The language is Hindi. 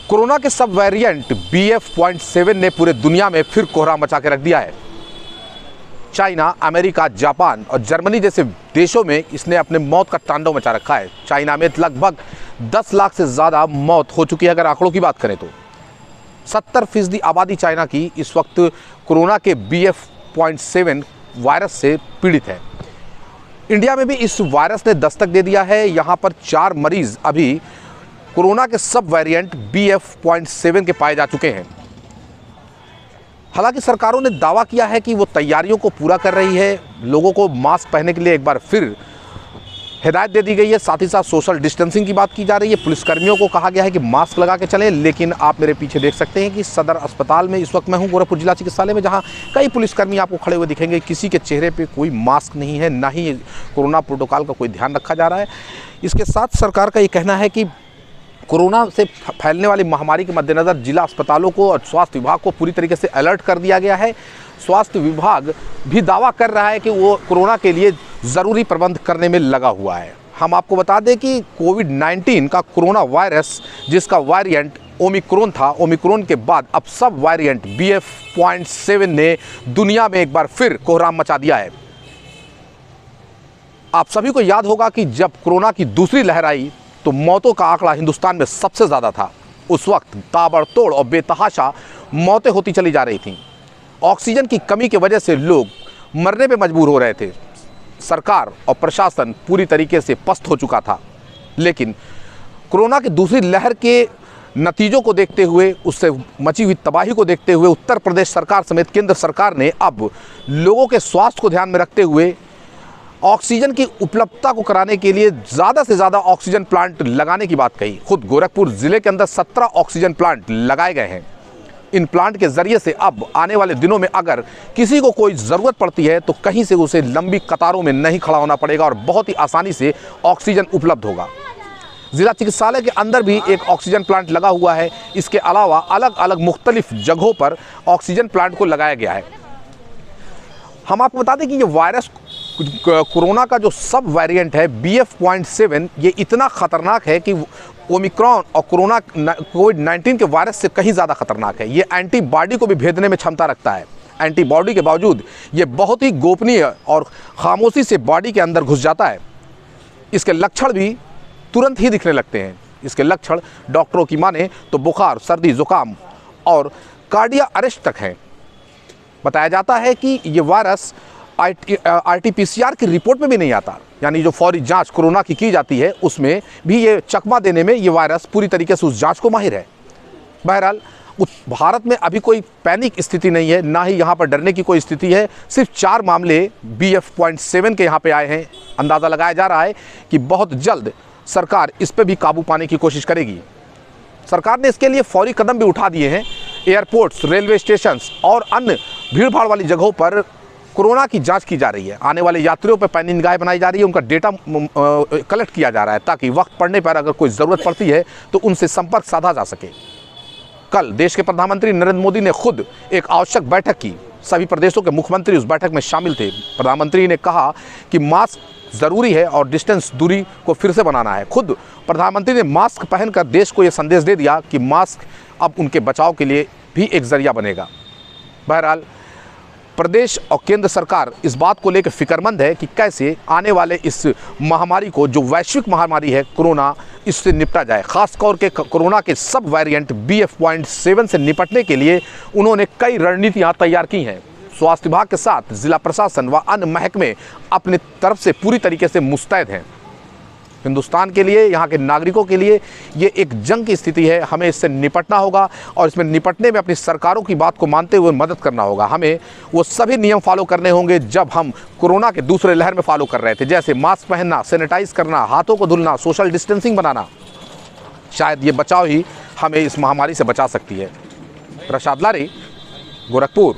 कोरोना के सब वेरिएंट BF.7 ने पूरे दुनिया में फिर कोहराम मचा के रख दिया है। चाइना, अमेरिका, जापान और जर्मनी जैसे देशों में इसने अपने मौत का तांडव मचा रखा है। चाइना में लगभग 10 लाख से ज़्यादा मौत हो चुकी है। अगर आंकड़ों की बात करें तो 70% आबादी चाइना की इस वक्त कोरोना के BF.7 वायरस से पीड़ित है। इंडिया में भी इस वायरस ने दस्तक दे दिया है। यहाँ पर 4 मरीज अभी कोरोना के सब वेरिएंट BF.7 के पाए जा चुके हैं। हालांकि सरकारों ने दावा किया है कि वो तैयारियों को पूरा कर रही है। लोगों को मास्क पहनने के लिए एक बार फिर हिदायत दे दी गई है। साथ ही साथ सोशल डिस्टेंसिंग की बात की जा रही है। पुलिसकर्मियों को कहा गया है कि मास्क लगा के चलें। लेकिन आप मेरे पीछे देख सकते हैं कि सदर अस्पताल में इस वक्त मैं हूं, गोरखपुर जिला चिकित्सालय में, जहां कई पुलिसकर्मी आपको खड़े हुए दिखेंगे। किसी के चेहरे पे कोई मास्क नहीं है, ना ही कोरोना प्रोटोकॉल का कोई ध्यान रखा जा रहा है। इसके साथ सरकार का ये कहना है कि कोरोना से फैलने वाली महामारी के मद्देनज़र जिला अस्पतालों को और स्वास्थ्य विभाग को पूरी तरीके से अलर्ट कर दिया गया है। स्वास्थ्य विभाग भी दावा कर रहा है कि वो कोरोना के लिए ज़रूरी प्रबंध करने में लगा हुआ है। हम आपको बता दें कि कोविड-19 का कोरोना वायरस, जिसका वेरिएंट ओमिक्रॉन था, ओमिक्रॉन के बाद अब सब वेरिएंट BF.7 ने दुनिया में एक बार फिर कोहराम मचा दिया है। आप सभी को याद होगा कि जब कोरोना की दूसरी लहर आई तो मौतों का आंकड़ा हिंदुस्तान में सबसे ज़्यादा था। उस वक्त ताबड़तोड़ और बेतहाशा मौतें होती चली जा रही थीं। ऑक्सीजन की कमी की वजह से लोग मरने पे मजबूर हो रहे थे। सरकार और प्रशासन पूरी तरीके से पस्त हो चुका था। लेकिन कोरोना की दूसरी लहर के नतीजों को देखते हुए, उससे मची हुई तबाही को देखते हुए उत्तर प्रदेश सरकार समेत केंद्र सरकार ने अब लोगों के स्वास्थ्य को ध्यान में रखते हुए ऑक्सीजन की उपलब्धता को कराने के लिए ज़्यादा से ज़्यादा ऑक्सीजन प्लांट लगाने की बात कही। खुद गोरखपुर ज़िले के अंदर 17 ऑक्सीजन प्लांट लगाए गए हैं। इन प्लांट के ज़रिए से अब आने वाले दिनों में अगर किसी को कोई ज़रूरत पड़ती है तो कहीं से उसे लंबी कतारों में नहीं खड़ा होना पड़ेगा और बहुत ही आसानी से ऑक्सीजन उपलब्ध होगा। ज़िला चिकित्सालय के अंदर भी एक ऑक्सीजन प्लांट लगा हुआ है। इसके अलावा अलग अलग मुख्तलिफ जगहों पर ऑक्सीजन प्लांट को लगाया गया है। हम आपको बता दें कि ये वायरस, कोरोना का जो सब वेरिएंट है BF.7, ये इतना ख़तरनाक है कि ओमिक्रॉन और कोविड-19 के वायरस से कहीं ज़्यादा खतरनाक है। ये एंटीबॉडी को भी भेदने में क्षमता रखता है। एंटीबॉडी के बावजूद ये बहुत ही गोपनीय और खामोशी से बॉडी के अंदर घुस जाता है। इसके लक्षण भी तुरंत ही दिखने लगते हैं। इसके लक्षण डॉक्टरों की माने तो बुखार, सर्दी, जुकाम और कार्डियक अरेस्ट तक हैं। बताया जाता है कि ये वायरस RT-PCR की रिपोर्ट में भी नहीं आता, यानी जो फौरी जांच कोरोना की जाती है उसमें भी ये चकमा देने में ये वायरस पूरी तरीके से उस जांच को माहिर है। बहरहाल भारत में अभी कोई पैनिक स्थिति नहीं है, ना ही यहाँ पर डरने की कोई स्थिति है। सिर्फ 4 मामले BF.7 के यहाँ पे आए हैं। अंदाज़ा लगाया जा रहा है कि बहुत जल्द सरकार इस पर भी काबू पाने की कोशिश करेगी। सरकार ने इसके लिए फौरी कदम भी उठा दिए हैं। एयरपोर्ट्स, रेलवे स्टेशंस और अन्य भीड़ भाड़ वाली जगहों पर कोरोना की जांच की जा रही है। आने वाले यात्रियों पर पैनी निगाहें बनाई जा रही है। उनका डेटा कलेक्ट किया जा रहा है ताकि वक्त पड़ने पर अगर कोई ज़रूरत पड़ती है तो उनसे संपर्क साधा जा सके। कल देश के प्रधानमंत्री नरेंद्र मोदी ने खुद एक आवश्यक बैठक की। सभी प्रदेशों के मुख्यमंत्री उस बैठक में शामिल थे। प्रधानमंत्री ने कहा कि मास्क ज़रूरी है और डिस्टेंस, दूरी को फिर से बनाना है। खुद प्रधानमंत्री ने मास्क पहनकर देश को ये संदेश दे दिया कि मास्क अब उनके बचाव के लिए भी एक जरिया बनेगा। बहरहाल प्रदेश और केंद्र सरकार इस बात को लेकर फिक्रमंद है कि कैसे आने वाले इस महामारी को, जो वैश्विक महामारी है कोरोना, इससे निपटा जाए। खासतौर के कोरोना के सब वेरिएंट BF.7 से निपटने के लिए उन्होंने कई रणनीतियां तैयार की हैं। स्वास्थ्य विभाग के साथ जिला प्रशासन व अन्य महकमे अपनी तरफ से पूरी तरीके से मुस्तैद हैं। हिंदुस्तान के लिए, यहाँ के नागरिकों के लिए ये एक जंग की स्थिति है। हमें इससे निपटना होगा और इसमें निपटने में अपनी सरकारों की बात को मानते हुए मदद करना होगा। हमें वो सभी नियम फॉलो करने होंगे जब हम कोरोना के दूसरे लहर में फॉलो कर रहे थे, जैसे मास्क पहनना, सैनिटाइज करना, हाथों को धुलना, सोशल डिस्टेंसिंग बनाना। शायद ये बचाव ही हमें इस महामारी से बचा सकती है। प्रसाद लारी, गोरखपुर।